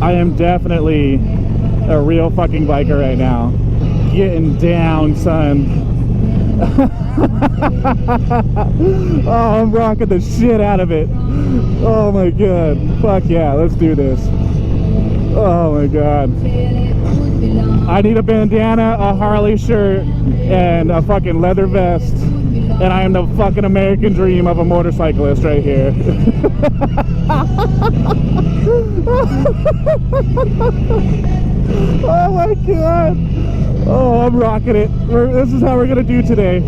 I am definitely a real fucking biker right now. Getting down, son. Oh, I'm rocking the shit out of it. Oh my god. Fuck yeah, let's do this. Oh my god. I need a bandana, a Harley shirt, and a fucking leather vest. And I am the fucking American dream of a motorcyclist right here. Oh my god. Oh, I'm rocking it. This is how we're gonna do today.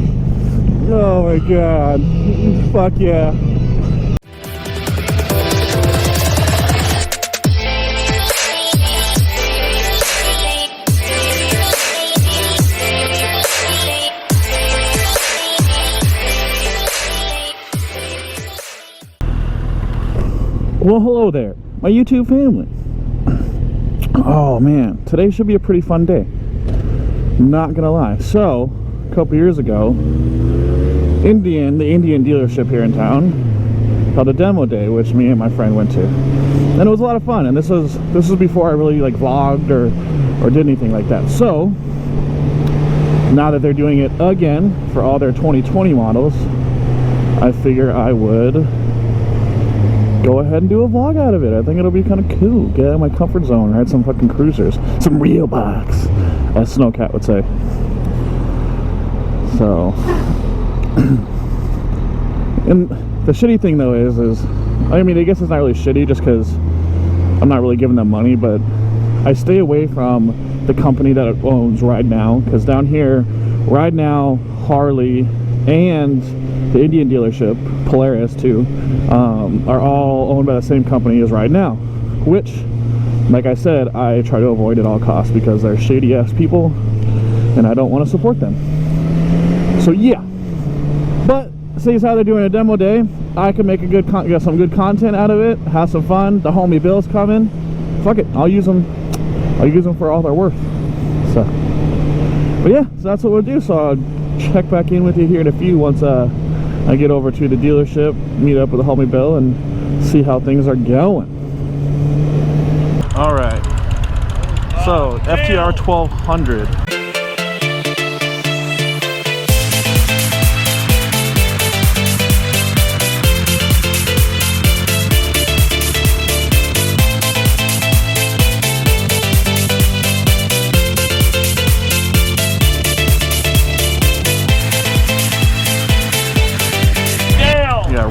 Oh my god. Fuck yeah. Well, hello there, my YouTube family. Oh man, today should be a pretty fun day. Not gonna lie. So, a couple years ago, the Indian dealership here in town held a demo day, which me and my friend went to, and it was a lot of fun. And this was before I really like vlogged or did anything like that. So now that they're doing it again for all their 2020 models, I figure I would go ahead and do a vlog out of it. I think it'll be kind of cool. Get out of my comfort zone, ride some fucking cruisers, some real bikes, as Snowcat would say. So, and the shitty thing though is I mean, I guess it's not really shitty just because I'm not really giving them money, but I stay away from the company that owns Ride Now, because down here, Ride Now, Harley, and the Indian dealership, Polaris too, are all owned by the same company as Ride Now, which, like I said, I try to avoid at all costs because they're shady ass people and I don't want to support them. So yeah, but seeing as how they're doing a demo day, I can make a good get some good content out of it, have some fun. The homie Bill's coming. Fuck it, I'll use them for all they're worth. So, but yeah, so that's what we'll do. So I'll check back in with you here in a few once I get over to the dealership, meet up with the homie Bill, and see how things are going. All right, so FTR 1200.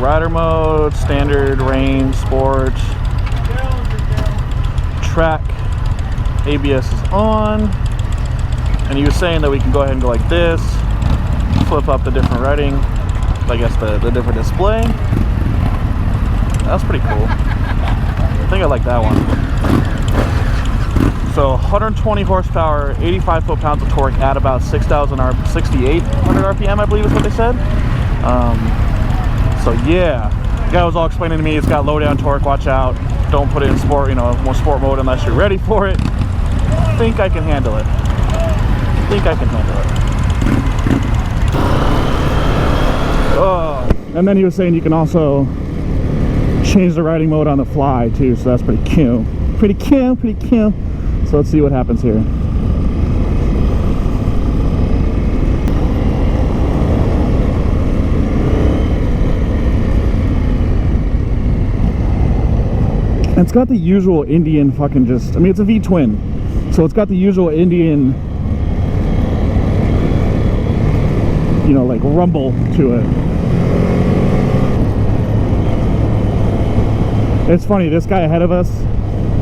Rider mode, standard, range, sport, track, ABS is on, and he was saying that we can go ahead and go like this, flip up the different writing, I guess the different display. That's pretty cool. I think I like that one. So 120 horsepower, 85 foot-pounds of torque at about 6,800 RPM, I believe is what they said. So yeah, the guy was all explaining to me it's got low down torque, watch out, don't put it in sport, more sport mode unless you're ready for it. I think I can handle it. Oh, and then he was saying you can also change the riding mode on the fly too, so that's pretty cute. So let's see what happens here. And it's got the usual Indian fucking I mean, it's a V-twin, so it's got the usual Indian, like rumble to it. It's funny, this guy ahead of us,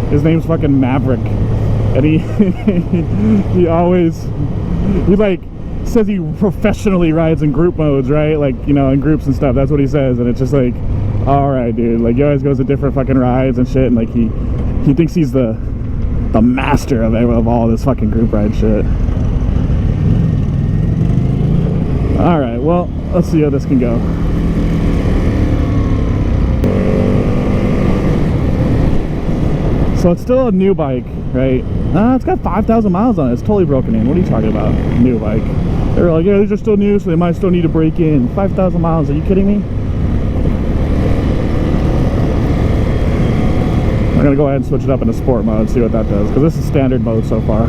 his name's fucking Maverick, and he like says he professionally rides in group modes, right? Like, in groups and stuff, that's what he says, and it's just like, all right, dude, like, he always goes to different fucking rides and shit, and like he thinks he's the master of all this fucking group ride shit. All right, well, let's see how this can go. So it's still a new bike, right? It's got 5,000 miles on it. It's totally broken in. What are you talking about? New bike. They're like, yeah, these are still new, so they might still need to break in. 5,000 miles, are you kidding me? I'm gonna go ahead and switch it up into sport mode and see what that does, because this is standard mode so far.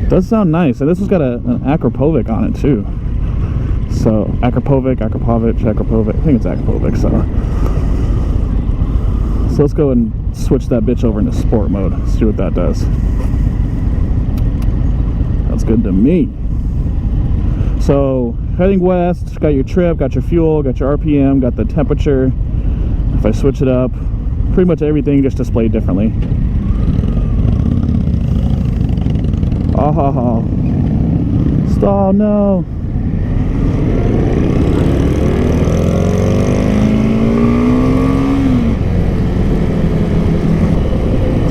Does sound nice, and this has got an Akrapovic on it too. So Akrapovic, I think it's Akrapovic. So let's go and switch that bitch over into sport mode. See what that does. That's good to me. So heading west, got your trip, got your fuel, got your RPM, got the temperature. If I switch it up, pretty much everything just displayed differently. Oh, stall, no.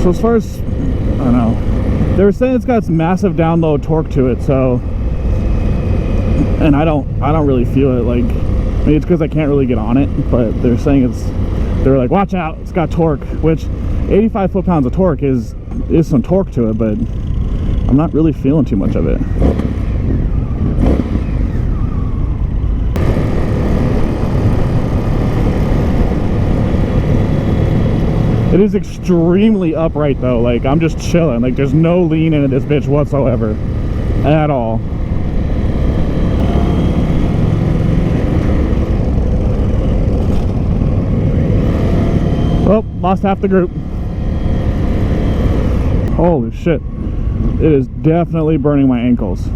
So as far as, I don't know, they were saying it's got massive download torque to it, so, and I don't really feel it. Like, maybe it's because I can't really get on it, but they're saying they were like, watch out, it's got torque, which 85 foot-pounds of torque is some torque to it, but I'm not really feeling too much of it. It is extremely upright though, like I'm just chilling, like there's no lean into this bitch whatsoever, at all. Oh, lost half the group. Holy shit. It is definitely burning my ankles.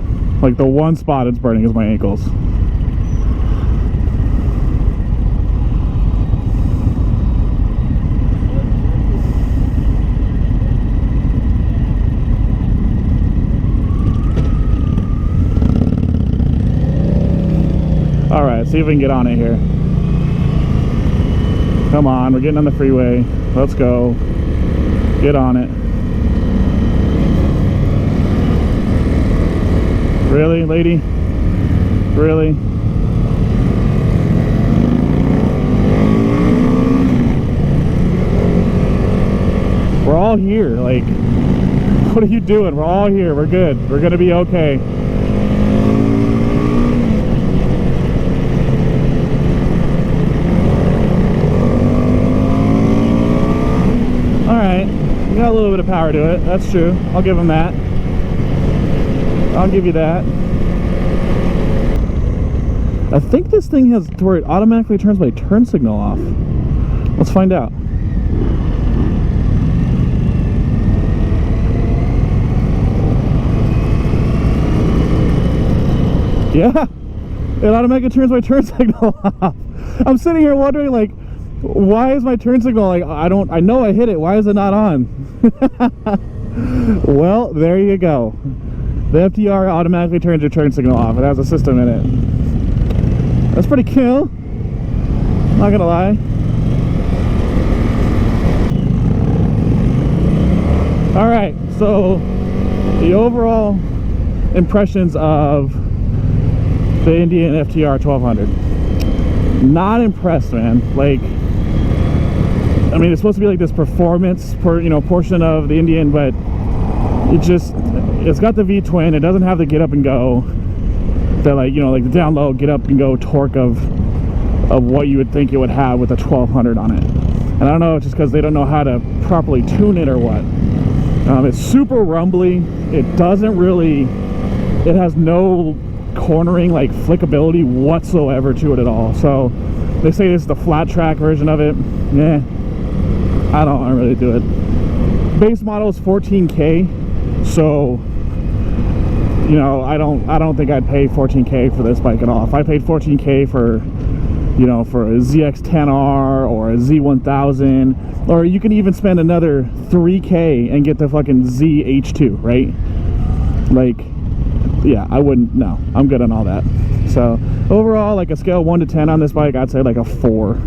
Like the one spot it's burning is my ankles. All right, see if we can get on it here. Come on, we're getting on the freeway. Let's go. Get on it. Really, lady? Really? We're all here. Like, what are you doing? We're all here. We're good. We're gonna be okay. Alright, you got a little bit of power to it. That's true. I'll give him that. I'll give you that. I think this thing has to where it automatically turns my turn signal off. Let's find out. Yeah, it automatically turns my turn signal off. I'm sitting here wondering, like, why is my turn signal, like, I know I hit it, why is it not on? Well, there you go. The FTR automatically turns your turn signal off. It has a system in it. That's pretty cool. Not gonna lie. Alright, so the overall impressions of the Indian FTR 1200. Not impressed, man. Like, I mean, it's supposed to be like this performance portion of the Indian, but it's got the V-twin. It doesn't have the get up and go, that like the down low get up and go torque of what you would think it would have with a 1200 on it. And I don't know, it's just because they don't know how to properly tune it or what. It's super rumbly. It doesn't really, it has no cornering, like flickability whatsoever to it at all. So they say this is the flat track version of it. Yeah, I don't really do it. Base model is 14K, so I don't think I'd pay 14K for this bike at all. If I paid 14K for for a ZX10R or a Z1000, or you can even spend another 3K and get the fucking ZH2, right? Like, yeah, I wouldn't. No, I'm good on all that. So overall, like a scale 1 to 10 on this bike, I'd say like a 4.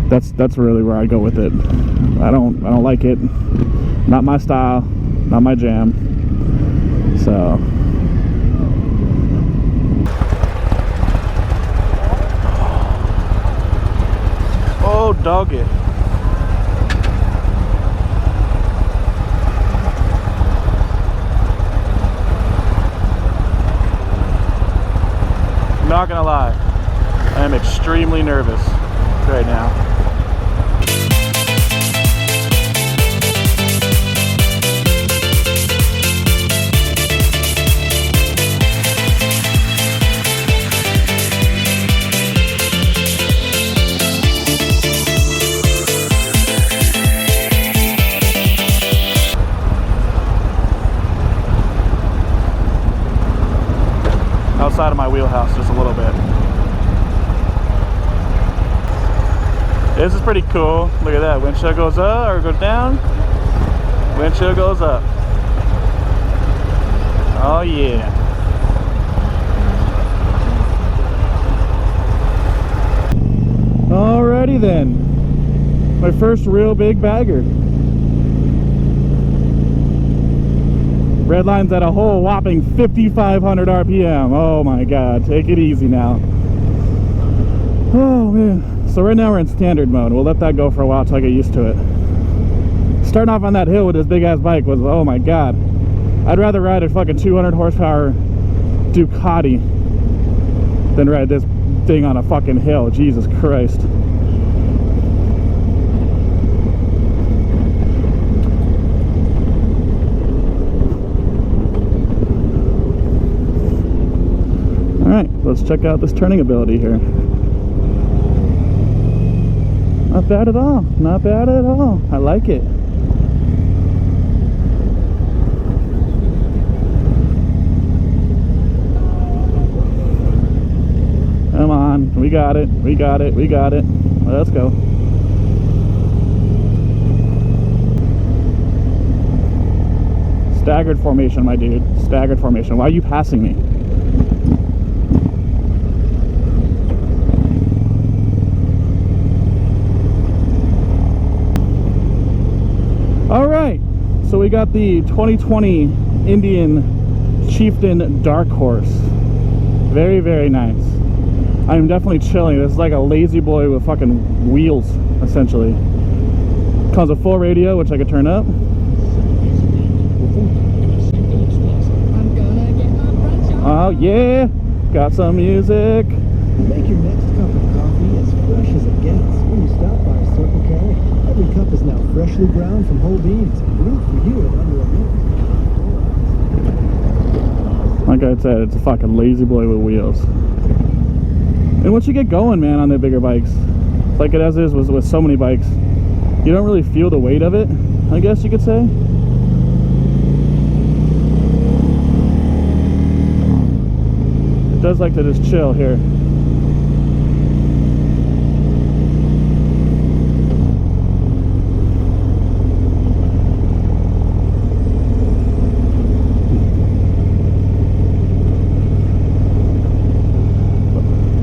That's really where I go with it. I don't like it. Not my style, not my jam. So oh, dog it. Not gonna lie, I am extremely nervous right now. Outside of my wheelhouse just a little bit. This is pretty cool. Look at that. Windshield goes up or goes down. Windshield goes up. Oh yeah. Alrighty then. My first real big bagger. Red line's at a whole whopping 5,500 RPM. Oh my god, take it easy now. Oh man. So right now we're in standard mode. We'll let that go for a while till I get used to it. Starting off on that hill with this big ass bike was, oh my god. I'd rather ride a fucking 200 horsepower Ducati than ride this thing on a fucking hill. Jesus Christ. Alright, let's check out this turning ability here. Not bad at all. Not bad at all. I like it. Come on. We got it. We got it. We got it. Let's go. Staggered formation, my dude. Staggered formation. Why are you passing me? Alright, so we got the 2020 Indian Chieftain Dark Horse. Very, very nice. I'm definitely chilling. This is like a lazy boy with fucking wheels, essentially. Comes with full radio, which I could turn up. Oh yeah, got some music. Make your next cup of coffee as fresh as it gets when you stop by Circle K. Every cup is now freshly ground from whole beans and brewed for you in under a minute. Like I said, it's a fucking lazy boy with wheels. And once you get going, man, on the bigger bikes, like it as is with so many bikes, you don't really feel the weight of it, I guess you could say. It does like to just chill here.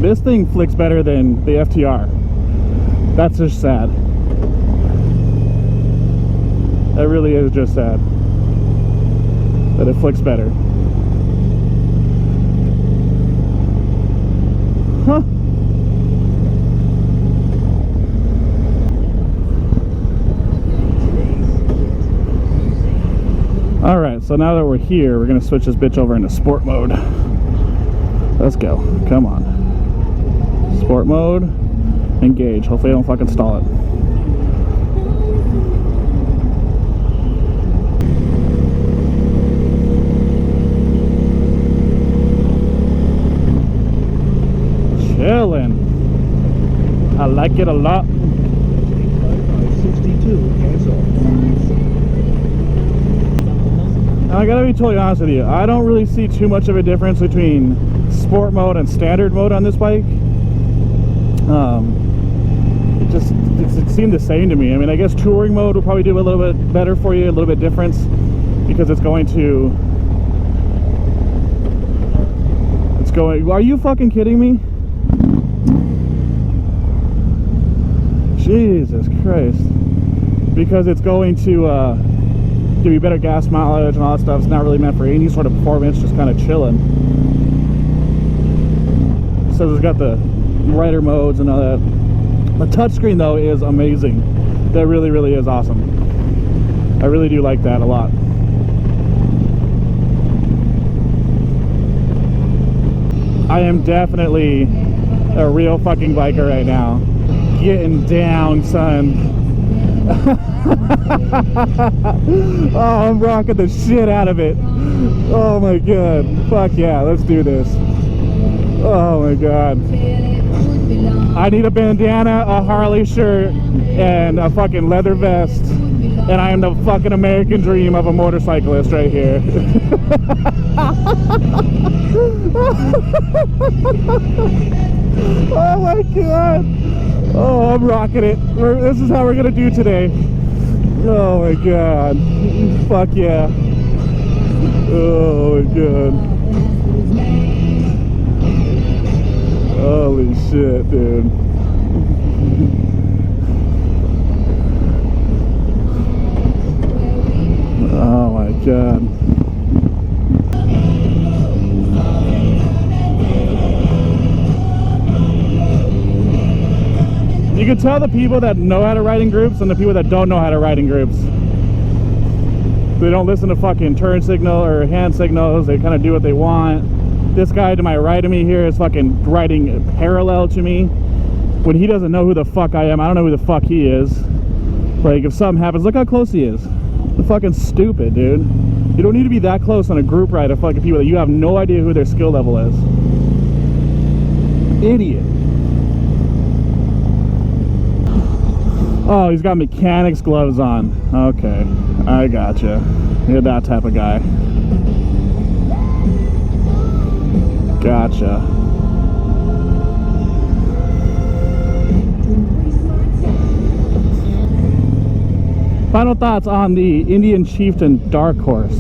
This thing flicks better than the FTR. That's just sad. That really is just sad that it flicks better. Huh. Alright, so now that we're here, we're gonna switch this bitch over into sport mode. Let's go. Come on. Sport mode, engage. Hopefully I don't fucking stall it. Chillin'. I like it a lot. 62, cancel. I gotta be totally honest with you. I don't really see too much of a difference between sport mode and standard mode on this bike. It seemed the same to me. I mean, I guess touring mode will probably do a little bit better for you, a little bit difference, because it's going. Are you fucking kidding me? Jesus Christ. Because it's going to give you better gas mileage and all that stuff. It's not really meant for any sort of performance, just kind of chilling. So it's got the rider modes and all that. The touchscreen though is amazing. That really, really is awesome. I really do like that a lot. I am definitely a real fucking biker right now. Getting down, son. Oh, I'm rocking the shit out of it. Oh my god. Fuck yeah, let's do this. Oh my god. I need a bandana, a Harley shirt, and a fucking leather vest. And I am the fucking American dream of a motorcyclist right here. Oh my god. Oh, I'm rocking it. This is how we're gonna do today. Oh my god. Fuck yeah. Oh my god. Holy shit, dude. Oh my god. You can tell the people that know how to ride in groups and the people that don't know how to ride in groups. They don't listen to fucking turn signal or hand signals. They kind of do what they want. This guy to my right of me here is fucking riding parallel to me when he doesn't know who the fuck I am. I don't know who the fuck he is. Like, if something happens, look how close he is. Fucking stupid, dude. You don't need to be that close on a group ride of fucking people that you have no idea who their skill level is. Idiot. Oh, he's got mechanics gloves on. Okay, I gotcha. You're that type of guy. Gotcha. Final thoughts on the Indian Chieftain Dark Horse.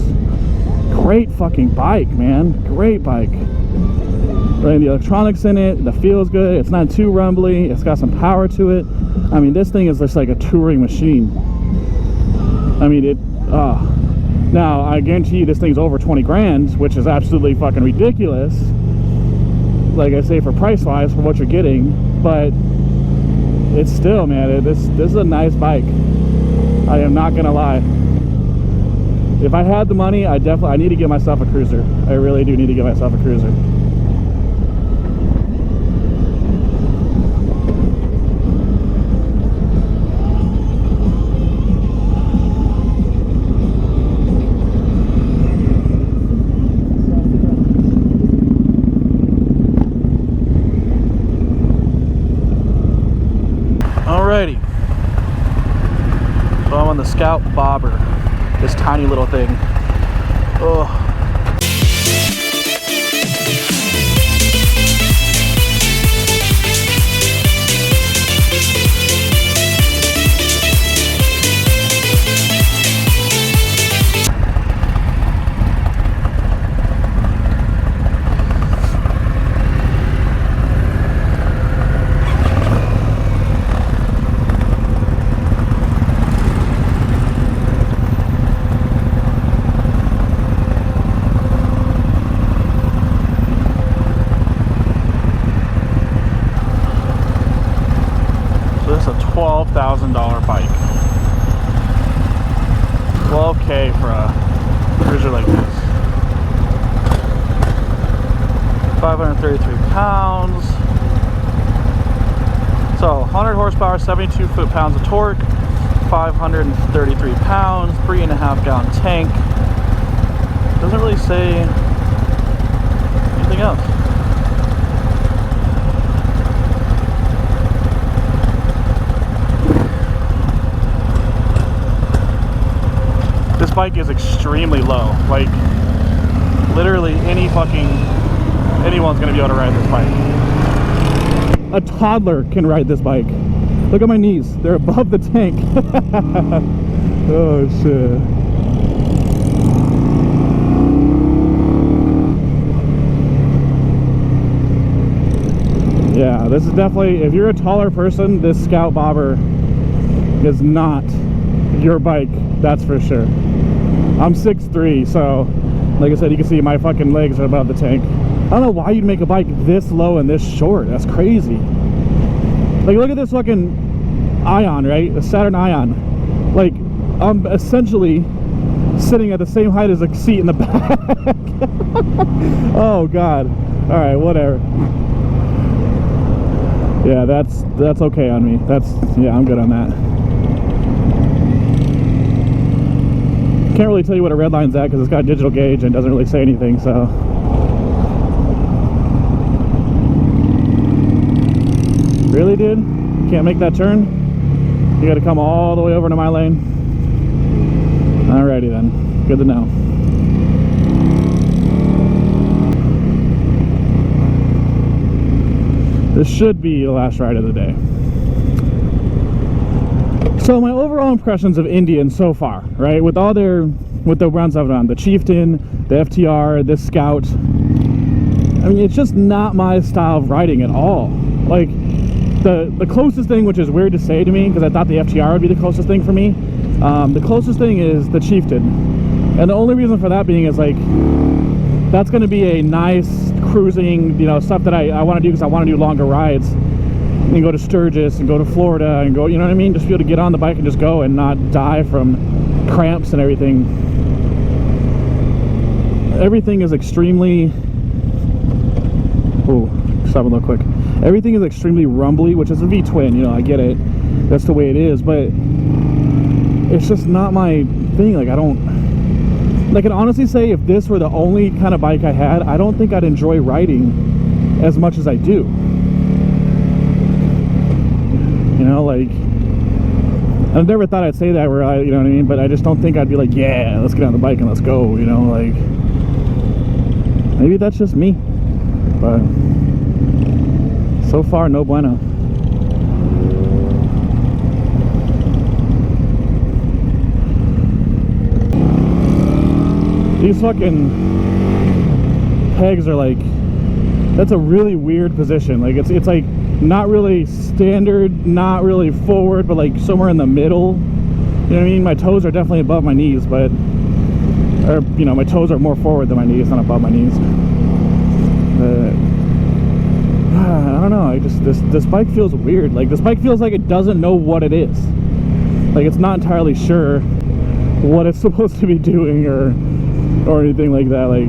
Great fucking bike, man. Great bike. Right, the electronics in it, the feel's good. It's not too rumbly. It's got some power to it. I mean, this thing is just like a touring machine. I mean, now, I guarantee you this thing's over 20 grand, which is absolutely fucking ridiculous. Like I say, for price-wise, for what you're getting. But it's still, man, this is a nice bike. I am not gonna lie. If I had the money, I need to get myself a cruiser. I really do need to get myself a cruiser. Alrighty. So I'm on the Scout Bobber, this tiny little thing. Oh. $12,000 bike. 12K for a cruiser like this. 533 pounds. So 100 horsepower, 72 foot-pounds of torque, 533 pounds, 3.5 gallon tank. Doesn't really say anything else. This bike is extremely low. Like, literally anyone's gonna be able to ride this bike. A toddler can ride this bike. Look at my knees. They're above the tank. Oh, shit. Yeah, this is definitely, if you're a taller person, this Scout Bobber is not your bike, that's for sure. I'm 6'3", so like I said, you can see my fucking legs are above the tank. I don't know why you'd make a bike this low and this short. That's crazy. Like, look at this fucking Ion, right? The Saturn Ion. Like, I'm essentially sitting at the same height as a seat in the back. Oh god. All right, whatever. Yeah, that's okay on me. Yeah, I'm good on that. Can't really tell you what a red line's at because it's got a digital gauge and doesn't really say anything, so. Really, dude? Can't make that turn? You gotta come all the way over to my lane? Alrighty then. Good to know. This should be the last ride of the day. So my overall impressions of Indian so far, right? With the rounds I've done, the Chieftain, the FTR, this Scout. I mean, it's just not my style of riding at all. Like, the closest thing, which is weird to say to me, because I thought the FTR would be the closest thing for me. The closest thing is the Chieftain. And the only reason for that being is, like, that's going to be a nice cruising, you know, stuff that I want to do because I want to do longer rides. And go to Sturgis and go to Florida and go, you know what I mean? Just be able to get on the bike and just go and not die from cramps and everything. Everything is extremely... Oh, stop it real quick. Everything is extremely rumbly, which is a V-twin, you know, I get it. That's the way it is, but it's just not my thing. Like, I can honestly say if this were the only kind of bike I had, I don't think I'd enjoy riding as much as I do. You know, like, I've never thought I'd say that where you know what I mean, but I just don't think I'd be like, yeah, let's get on the bike and let's go, you know, like, maybe that's just me, but so far, no bueno. These fucking pegs are like, that's a really weird position. Like, it's like not really standard, not really forward, but like somewhere in the middle. You know what I mean? My toes are definitely above my knees, but, or, you know, my toes are more forward than my knees, not above my knees. I don't know, I just, this bike feels weird. Like, this bike feels like it doesn't know what it is. Like, it's not entirely sure what it's supposed to be doing or anything like that. Like,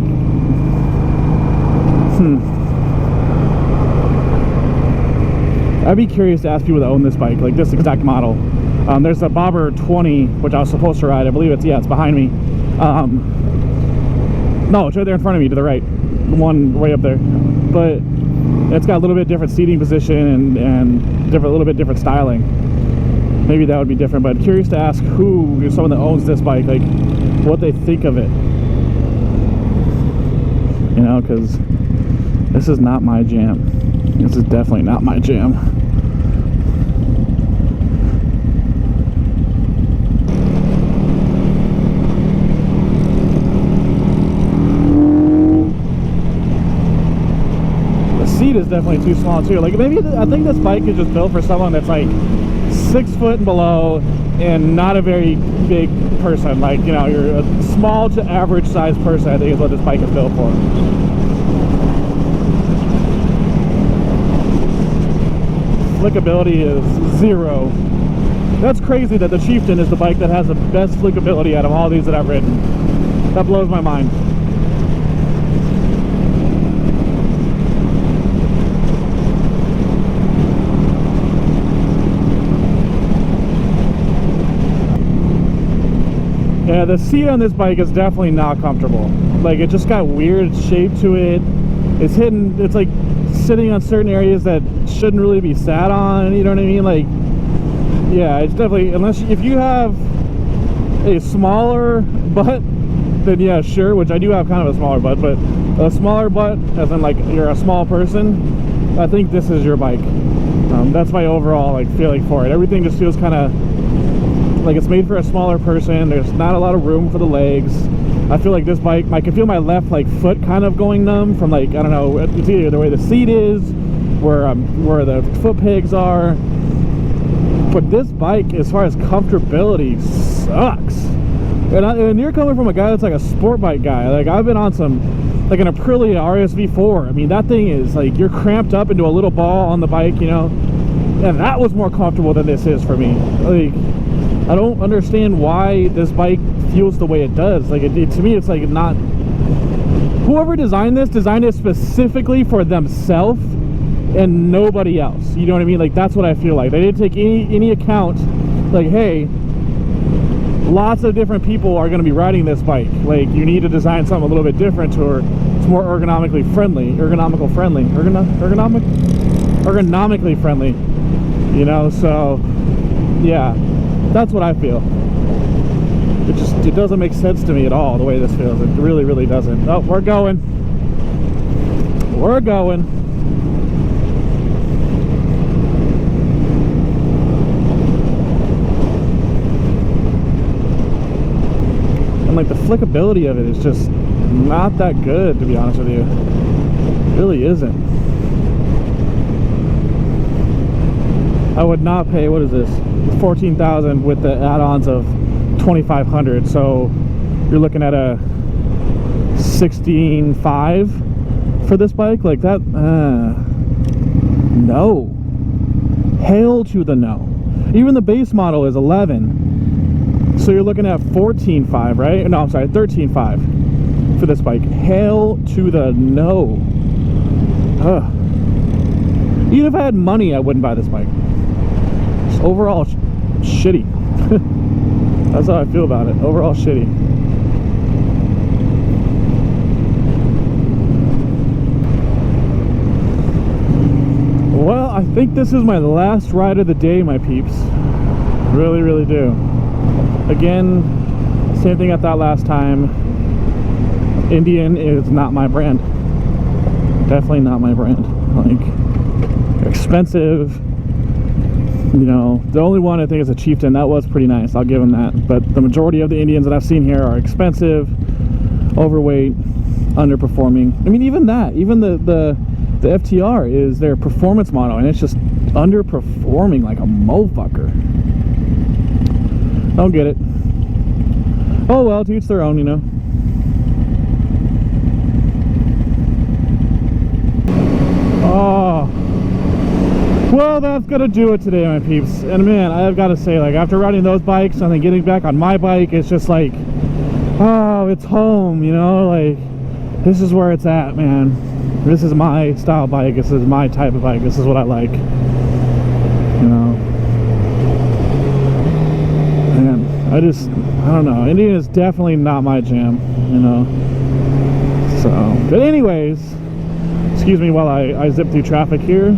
I'd be curious to ask people that own this bike, like this exact model. There's a Bobber 20, which I was supposed to ride. I believe it's behind me. No, it's right there in front of me to the right. One way up there. But it's got a little bit different seating position and a little bit different styling. Maybe that would be different, but curious to ask someone that owns this bike, like, what they think of it. You know, because this is not my jam. This is definitely not my jam. The seat is definitely too small too. Like, maybe I think this bike is just built for someone that's like 6 foot and below and not a very big person. Like, you know, you're a small to average sized person, I think is what this bike is built for. Flickability is 0. That's crazy that the Chieftain is the bike that has the best flickability out of all these that I've ridden. That blows my mind. Yeah, the seat on this bike is definitely not comfortable. Like, it just got weird shape to it. It's like sitting on certain areas that shouldn't really be sat on, you know what I mean? Like, yeah, it's definitely, if you have a smaller butt, then yeah, sure, which I do have kind of a smaller butt, but a smaller butt, as in like you're a small person, I think this is your bike. That's my overall like feeling for it. Everything just feels kind of like it's made for a smaller person. There's not a lot of room for the legs. I feel like this bike, I can feel my left like foot kind of going numb from, like, I don't know, it's either the way the seat is, where the foot pegs are. But this bike, as far as comfortability, sucks. And you're coming from a guy that's like a sport bike guy. Like, I've been on some, like an Aprilia RSV4. I mean, that thing is like, you're cramped up into a little ball on the bike, you know, and that was more comfortable than this is for me. Like, I don't understand why this bike feels the way it does. Like, to me, it's like whoever designed it specifically for themselves and nobody else. You know what I mean? Like, that's what I feel like. They didn't take any account, like, hey, lots of different people are going to be riding this bike. Like, you need to design something a little bit different, or it's more ergonomically friendly, ergonomically friendly, you know. So yeah, that's what I feel. It doesn't make sense to me at all, the way this feels. It really doesn't. Oh, we're going. And like, the flickability of it is just not that good, to be honest with you. It really isn't. I would not pay, what is this, $14,000 with the add-ons of $2,500, so you're looking at a $16,500 for this bike. Like that, no, hell to the no. Even the base model is $11,000, so you're looking at $14,500, right? No, I'm sorry, $13,500 for this bike. Hell to the no. Even if I had money, I wouldn't buy this bike. Just overall shitty. That's how I feel about it. Overall shitty. Well, I think this is my last ride of the day, my peeps. Really do. Again, same thing I thought last time. Indian is not my brand. Definitely not my brand. Like, expensive. You know, the only one I think is a Chieftain. That was pretty nice, I'll give them that. But the majority of the Indians that I've seen here are expensive, overweight, underperforming. I mean, even that, even the FTR is their performance model, and it's just underperforming like a motherfucker. Don't get it. Oh well, to each their own, you know. Oh, well, that's gonna do it today, my peeps. And man, I've got to say, like, after riding those bikes and then getting back on my bike, it's just like, oh, it's home, you know. Like, this is where it's at, man. This is my style bike. This is my type of bike. This is what I like, you know. Man, I don't know. Indian is definitely not my jam, you know. So, but anyways, excuse me while I zip through traffic here.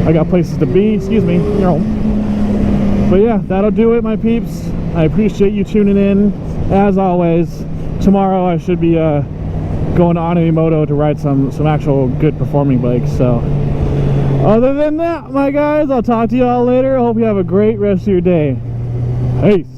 I got places to be, excuse me, you know. But yeah, that'll do it, my peeps. I appreciate you tuning in. As always, tomorrow I should be going to Animoto to ride some actual good performing bikes. So other than that, my guys, I'll talk to you all later. I hope you have a great rest of your day. Peace.